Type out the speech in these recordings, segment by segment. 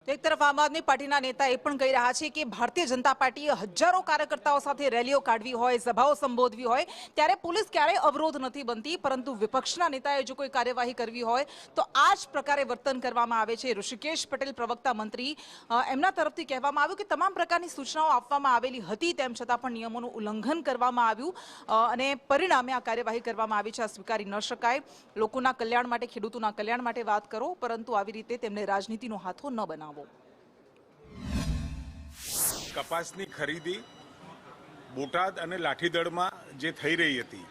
તો એક તરફ આમ આદમી પાર્ટીના નેતા એ પણ કહી રહ્યા છે કે ભારતીય જનતા પાર્ટીએ હજારો કાર્યકર્તાઓ સાથે રેલીઓ કાઢવી હોય, સભાઓ સંબોધવી હોય ત્યારે પોલીસ ક્યારેય અવરોધ નથી બનતી, પરંતુ વિપક્ષના નેતાએ જો કોઈ કાર્યવાહી કરવી હોય તો આ જ પ્રકારે વર્તન કરવામાં આવે છે। ઋષિકેશ પટેલ પ્રવક્તા મંત્રી એમના તરફથી કહેવામાં આવ્યું કે તમામ પ્રકારની સૂચનાઓ આપવામાં આવેલી હતી, તેમ છતાં પણ નિયમોનું ઉલ્લંઘન કરવામાં આવ્યું અને પરિણામે આ કાર્યવાહી કરવામાં આવી છે। આ સ્વીકારી ન શકાય। લોકોના કલ્યાણ માટે, ખેડૂતોના કલ્યાણ માટે વાત કરો, પરંતુ આવી રીતે તેમને રાજનીતિનો હાથો ન બનાવો। કપાસની ખરીદી બોટાદ અને લાઠીદળમાં જે થઈ રહી હતી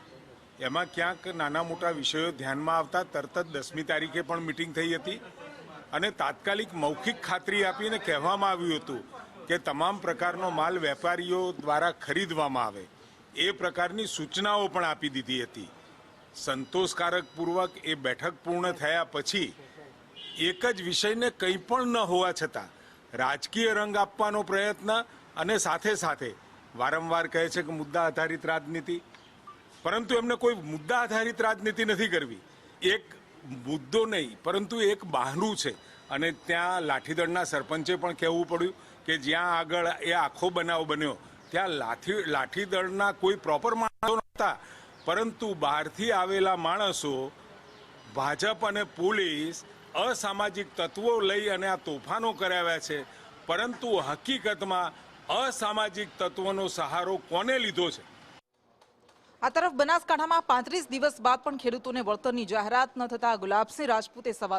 એમાં ક્યાંક નાના મોટા વિષયો ધ્યાનમાં આવતા તરત જ 10મી તારીખે પણ મિટિંગ થઈ હતી અને તાત્કાલિક મૌખિક ખાતરી આપીને કહેવામાં આવ્યું હતું કે તમામ પ્રકારનો માલ વેપારીઓ દ્વારા ખરીદવામાં આવે, એ પ્રકારની સૂચનાઓ પણ આપી દીધી હતી। સંતોષકારક પૂર્વક એ બેઠક પૂર્ણ થયા પછી એક જ વિષયને કંઈ પણ ન હોવા છતાં રાજકીય રંગ આપવાનો પ્રયત્ન અને સાથે સાથે વારંવાર કહે છે કે મુદ્દા આધારિત રાજનીતિ, પરંતુ એમને કોઈ મુદ્દા આધારિત રાજનીતિ નથી કરવી। એક મુદ્દો નહીં પરંતુ એક બહાનું છે અને ત્યાં લાઠીદળના સરપંચે પણ કહેવું પડ્યું કે જ્યાં આગળ એ આખો બનાવ બન્યો ત્યાં લાઠીદળના કોઈ પ્રોપર માણસો નહોતા, પરંતુ બહારથી આવેલા માણસો, ભાજપ અને પોલીસ અસામાજિક તત્વો લઈ અને આ તોફાનો કરાવ્યા છે। પરંતુ હકીકતમાં અસામાજિક તત્વોનો સહારો કોને લીધો છે? આ તરફ બનાસકાંઠામાં 35 દિવસ બાદ પણ ખેડૂતોને વળતરની જાહેરાત ન થતા ગુલાબસિંહ રાજપૂતે સવાલ